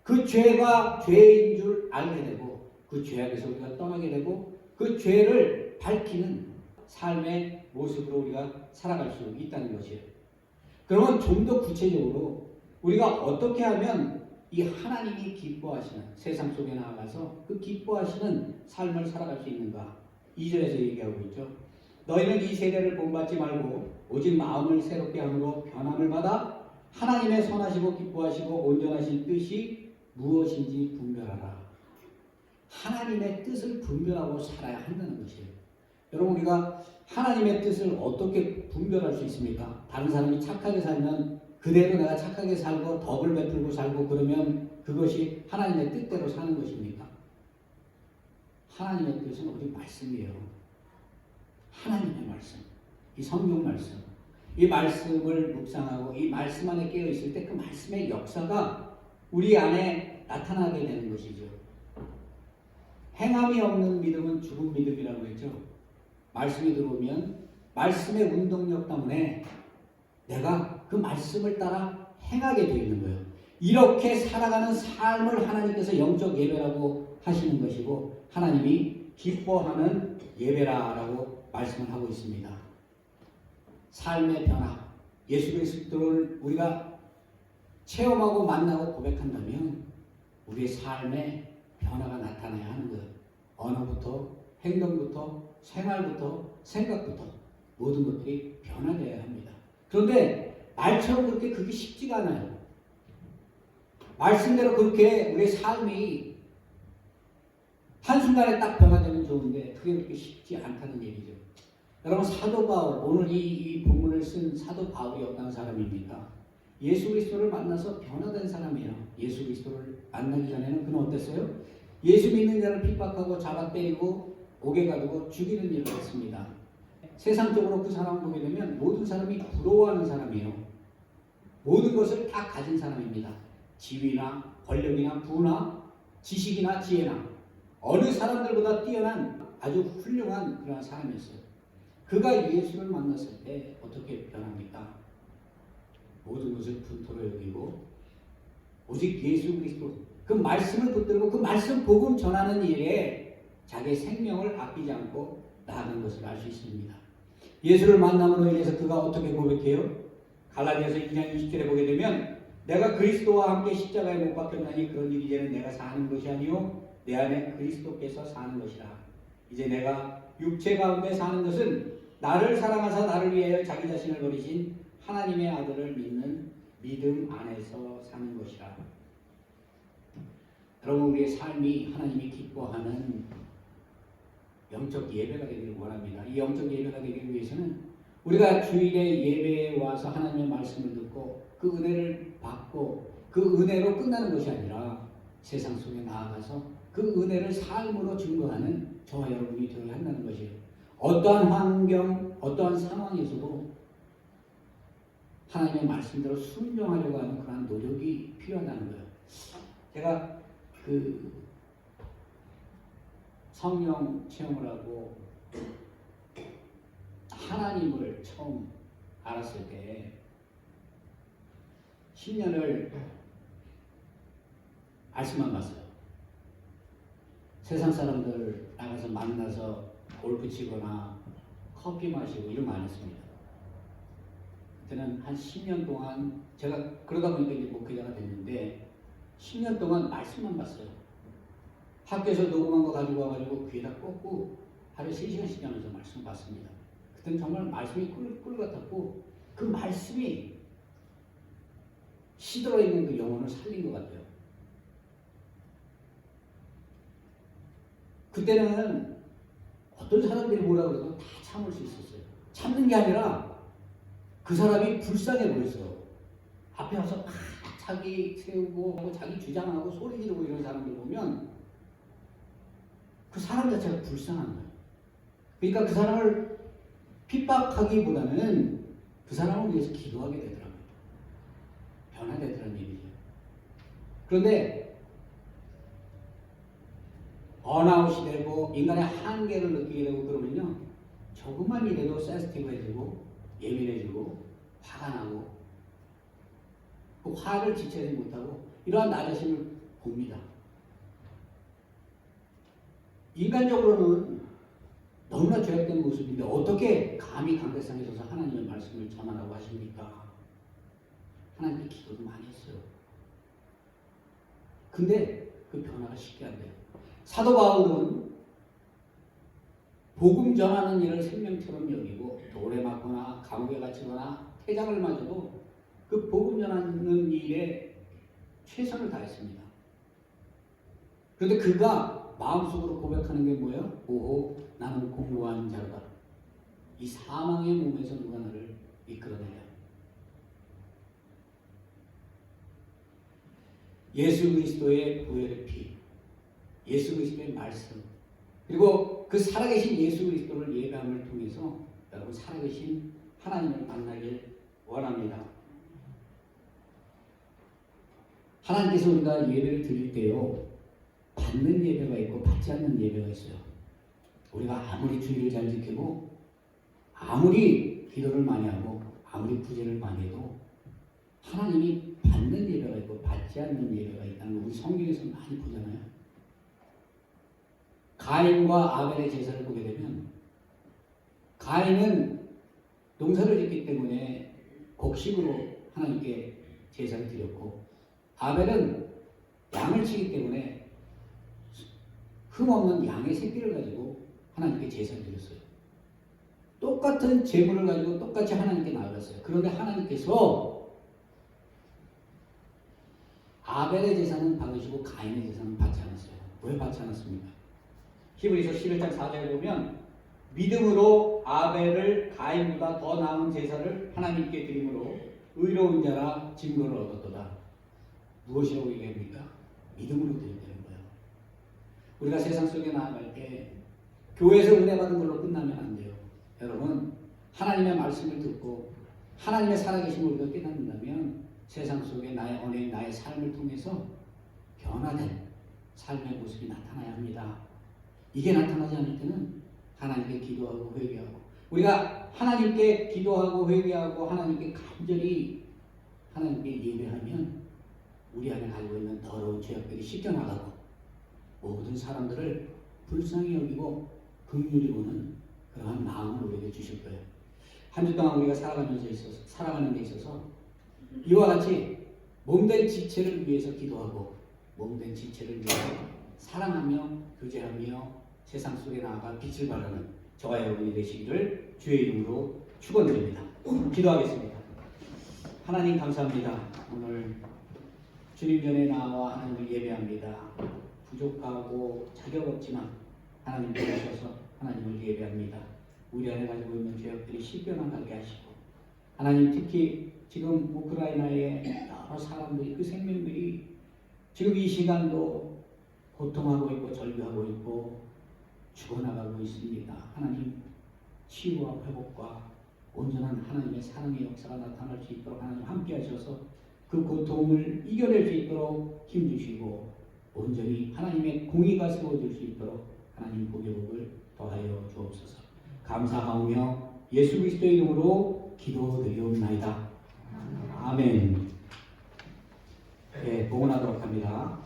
그 죄가 죄인 줄 알게 되고 그 죄악에서 우리가 떠나게 되고 그 죄를 밝히는 삶의 모습으로 우리가 살아갈 수 있다는 것이에요. 그러면 좀 더 구체적으로 우리가 어떻게 하면 이 하나님이 기뻐하시는 세상 속에 나아가서 그 기뻐하시는 삶을 살아갈 수 있는가? 2절에서 얘기하고 있죠. 너희는 이 세대를 본받지 말고 오직 마음을 새롭게 함으로 변함을 받아 하나님의 선하시고 기뻐하시고 온전하신 뜻이 무엇인지 분별하라. 하나님의 뜻을 분별하고 살아야 한다는 것이에요. 여러분, 우리가 하나님의 뜻을 어떻게 분별할 수 있습니까? 다른 사람이 착하게 살면 그대로 내가 착하게 살고 덕을 베풀고 살고 그러면 그것이 하나님의 뜻대로 사는 것입니까? 하나님의 뜻은 오직 말씀이에요. 하나님의 말씀, 이 성경 말씀, 이 말씀을 묵상하고 이 말씀 안에 깨어 있을 때 그 말씀의 역사가 우리 안에 나타나게 되는 것이죠. 행함이 없는 믿음은 죽은 믿음이라고 했죠. 말씀이 들어오면 말씀의 운동력 때문에 내가 그 말씀을 따라 행하게 되어 있는 거예요. 이렇게 살아가는 삶을 하나님께서 영적 예배라고 하시는 것이고 하나님이 기뻐하는 예배라고 말씀을 하고 있습니다. 삶의 변화, 예수 그리스도를 우리가 체험하고 만나고 고백한다면 우리의 삶에 변화가 나타나야 하는 거예요. 언어부터 행동부터 생활부터 생각부터 모든 것들이 변화되어야 합니다. 그런데 말처럼 그렇게 그게 쉽지가 않아요. 말씀대로 그렇게 우리의 삶이 한순간에 딱 변화되면 좋은데 그게 그렇게 쉽지 않다는 얘기죠. 여러분, 사도 바울, 오늘 이 본문을 쓴 사도 바울이 어떤 사람입니까? 예수 그리스도를 만나서 변화된 사람이에요. 예수 그리스도를 만나기 전에는 그는 어땠어요? 예수 믿는 자를 핍박하고 잡아 때리고 옥에 가두고 죽이는 일을 했습니다. 세상적으로 그 사람을 보게 되면 모든 사람이 부러워하는 사람이에요. 모든 것을 다 가진 사람입니다. 지위나 권력이나 부나 지식이나 지혜나 어느 사람들보다 뛰어난 아주 훌륭한 그런 사람이었어요. 그가 예수를 만났을 때 어떻게 변합니까? 모든 것을 분토로 여기고 오직 예수 그리스도 그 말씀을 붙들고 그 말씀 복음 전하는 일에 자기의 생명을 아끼지 않고 나아간 것을 알 수 있습니다. 예수를 만남으로 인해서 그가 어떻게 고백해요? 갈라디아서 2장 20절에 보게 되면 내가 그리스도와 함께 십자가에 못 박혔나니 그런 일이 이제는 내가 사는 것이 아니요 내 안에 그리스도께서 사는 것이라. 이제 내가 육체 가운데 사는 것은 나를 사랑하사 나를 위하여 자기 자신을 버리신 하나님의 아들을 믿는 믿음 안에서 사는 것이라. 여러분, 우리의 삶이 하나님이 기뻐하는 영적 예배가 되기를 원합니다. 이 영적 예배가 되기 위해서는 우리가 주일에 예배에 와서 하나님의 말씀을 듣고 그 은혜를 받고 그 은혜로 끝나는 것이 아니라 세상 속에 나아가서 그 은혜를 삶으로 증거하는 저와 여러분이 되어야 한다는 것이에요. 어떠한 환경, 어떠한 상황에서도 하나님의 말씀대로 순종하려고 하는 그런 노력이 필요하다는 거예요. 제가 그 성령 체험을 하고 하나님을 처음 알았을 때 10년을 말씀만 봤어요. 세상 사람들 나가서 만나서 골프 치거나 커피 마시고 이런 거 안 했습니다. 그때는 한 10년 동안 제가 그러다 보니까 이제 목회자가 됐는데 10년 동안 말씀만 봤어요. 학교에서 녹음한 거 가지고 와가지고 귀에다 꽂고 하루에 3시간씩 하면서 말씀 봤습니다. 그때는 정말 말씀이 꿀 같았고 그 말씀이 시들어 있는 그 영혼을 살린 것 같아요. 그때는 어떤 사람들이 뭐라 그래도 다 참을 수 있었어요. 참는 게 아니라 그 사람이 불쌍해 보였어요. 앞에 와서 막 자기 세우고 자기 주장하고 소리 지르고 이런 사람들 보면 그 사람 자체가 불쌍한 거예요. 그러니까 그 사람을 핍박하기보다는 그 사람을 위해서 기도하게 되더라고요. 변화되더라는 얘기죠. 그런데 번아웃이 되고 인간의 한계를 느끼게 되고 그러면요, 조금만 일해도 센시티브해지고 예민해지고 화가 나고 그 화를 지체하지 못하고 이러한 나 자신을 봅니다. 인간적으로는 너무나 죄악된 모습인데 어떻게 감히 강대상에 서서 하나님의 말씀을 전하라고 하십니까? 하나님께 기도도 많이 했어요. 근데 그 변화가 쉽게 안 돼요. 사도 바울은 복음 전하는 일을 생명처럼 여기고 돌에 맞거나 감옥에 갇히거나 태장을 맞아도 그 복음 전하는 일에 최선을 다했습니다. 그런데 그가 마음속으로 고백하는 게 뭐예요? 오호 나는 공고한 자로다. 이 사망의 몸에서 누가 나를 이끌어내냐. 예수 그리스도의 보혈의 피, 예수 그리스도의 말씀, 그리고 그 살아계신 예수 그리스도를 예배함을 통해서 여러분 살아계신 하나님을 만나길 원합니다. 하나님께서 우리가 예배를 드릴 때요, 받는 예배가 있고 받지 않는 예배가 있어요. 우리가 아무리 주의를 잘 지키고 아무리 기도를 많이 하고 아무리 구제를 많이 해도 하나님이 받는 예배가 있고 받지 않는 예배가 있다는 걸 우리 성경에서 많이 보잖아요. 가인과 아벨의 제사를 보게 되면 가인은 농사를 짓기 때문에 곡식으로 하나님께 제사를 드렸고, 아벨은 양을 치기 때문에 흠없는 양의 새끼를 가지고 하나님께 제사를 드렸어요. 똑같은 제물을 가지고 똑같이 하나님께 나아갔어요. 그런데 하나님께서 아벨의 제사는 받으시고 가인의 제사는 받지 않았어요. 왜 받지 않았습니까? 히브리서 11장 4절에 보면 믿음으로 아벨을 가인보다 더 나은 제사를 하나님께 드림으로 의로운 자라 증거를 얻었도다. 무엇이라고 얘기합니까? 믿음으로 드린다는 거예요. 우리가 세상 속에 나아갈 때 교회에서 은혜 받은 걸로 끝나면 안 돼요. 여러분, 하나님의 말씀을 듣고 하나님의 살아계심을 우리가 깨닫는다면 세상 속에 나의 언행, 나의 삶을 통해서 변화된 삶의 모습이 나타나야 합니다. 이게 나타나지 않을 때는 하나님께 기도하고 회개하고, 우리가 하나님께 기도하고 회개하고 하나님께 간절히 하나님께 예배하면 우리 안에 가지고 있는 더러운 죄악들이 씻겨나가고 모든 사람들을 불쌍히 여기고 긍휼히 보는 그러한 마음을 우리에게 주실 거예요. 한 주 동안 우리가 살아가는 데 있어서 이와 같이 몸된 지체를 위해서 기도하고 몸된 지체를 위해서 사랑하며 교제하며 세상 속에 나아가 빛을 발하는 저와 여러분이 되시기를 주의 이름으로 축원드립니다. 기도하겠습니다. 하나님 감사합니다. 오늘 주님 전에 나와 하나님을 예배합니다. 부족하고 자격 없지만 하나님 도우셔서 하나님을 예배합니다. 우리 안에 가지고 있는 죄악들이 씻겨나가게 하시고, 하나님 특히 지금 우크라이나의 여러 사람들이, 그 생명들이 지금 이 시간도 고통하고 있고 절규하고 있고 죽어나가고 있습니다. 하나님 치유와 회복과 온전한 하나님의 사랑의 역사가 나타날 수 있도록 하나님 함께 하셔서 그 고통을 이겨낼 수 있도록 힘주시고 온전히 하나님의 공의가 세워질 수 있도록 하나님 복의 복을 더하여 주옵소서. 감사하며 예수 그리스도의 이름으로 기도드리옵나이다. 아멘. 네, 봉헌하도록 합니다.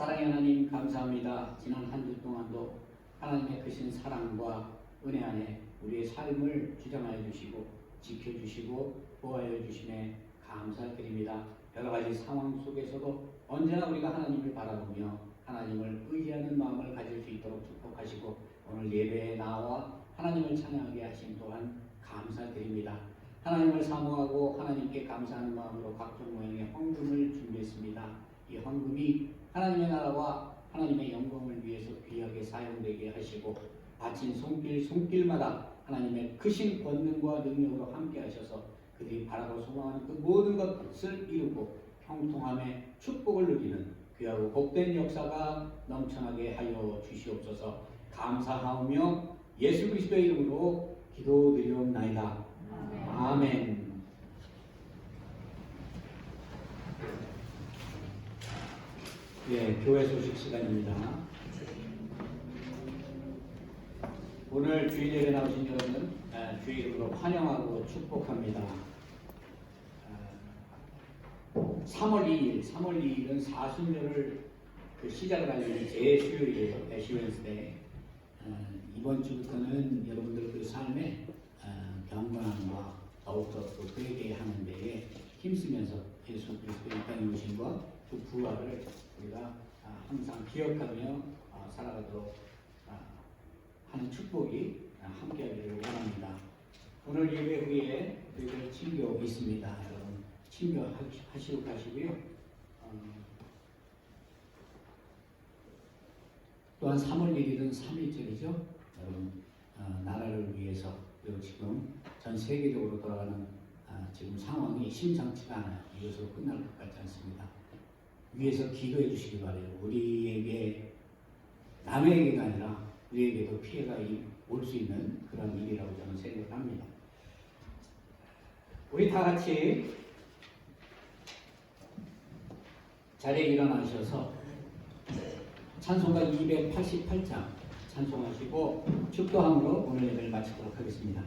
사랑의 하나님 감사합니다. 지난 한 주 동안도 하나님의 크신 사랑과 은혜 안에 우리의 삶을 주장하여 주시고 지켜주시고 보호하여 주심에 감사드립니다. 여러 가지 상황 속에서도 언제나 우리가 하나님을 바라보며 하나님을 의지하는 마음을 가질 수 있도록 축복하시고 오늘 예배에 나와 하나님을 찬양하게 하신 또한 감사드립니다. 하나님을 사모하고 하나님께 감사하는 마음으로 각종 모양의 헌금을 준비했습니다. 이 헌금이 하나님의 나라와 하나님의 영광을 위해서 귀하게 사용되게 하시고 바친 손길마다 하나님의 크신 권능과 능력으로 함께 하셔서 그들이 바라고 소망하는 그 모든 것을 이루고 형통함의 축복을 누리는 귀하고 복된 역사가 넘쳐나게 하여 주시옵소서. 감사하며 예수 그리스도의 이름으로 기도드리옵나이다. 아멘. 예, 교회 소식 시간입니다. 오늘 주일예배 나오신 여러분 주의 이름으로 환영하고 축복합니다. 3월 2일은 사순절을 시작을 하는 제 수요일이에요. 애쉬웬스데이. 이번 주부터는 여러분들 그 삶에 경건함과 더욱더 또 회개하는 데에 힘쓰면서 예수 그리스도의 이 땅에 오심과 그 부활을 우리가 항상 기억하며 살아가도록 하는 축복이 함께하기를 원합니다. 오늘 예배 후에 저희들 친교 있습니다. 여러분 친교 하시고 가시고요. 또한 3월 1일은 3.1절이죠. 여러분 나라를 위해서 그리고 지금 전 세계적으로 돌아가는 지금 상황이 심상치가 않아요. 이것으로 끝날 것 같지 않습니다. 위에서 기도해 주시기 바래요. 우리에게 남에게가 아니라 우리에게도 피해가 올 수 있는 그런 일이라고 저는 생각을 합니다. 우리 다 같이 자리에 일어나셔서 찬송가 288장 찬송하시고 축도함으로 오늘 예배를 마치도록 하겠습니다.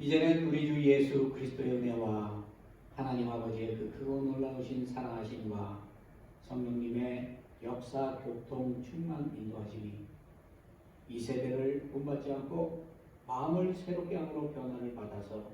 이제는 우리 주 예수 그리스도의 은혜와 하나님 아버지의 그 크고 놀라우신 사랑하심과 성령님의 역사, 교통, 충만 인도하심이 이 세대를 본받지 않고 마음을 새롭게 함으로 변화를 받아서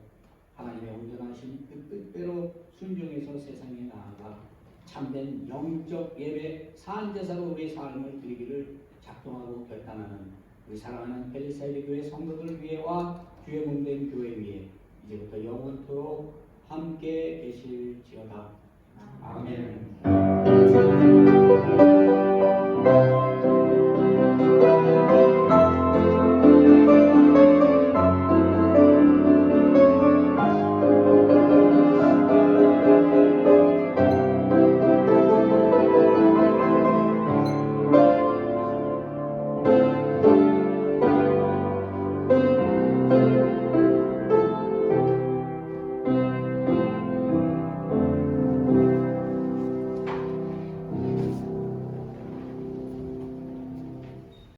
하나님의 온전하신 그 뜻대로 순종해서 세상에 나아가 참된 영적 예배 산제사로 우리의 삶을 드리기를 작동하고 결단하는 우리 사랑하는 벨리사이드 교회 성도들 위에와 주의 몸된 교회 위에 이제부터 영원토록 함께 계실지어다. 아멘.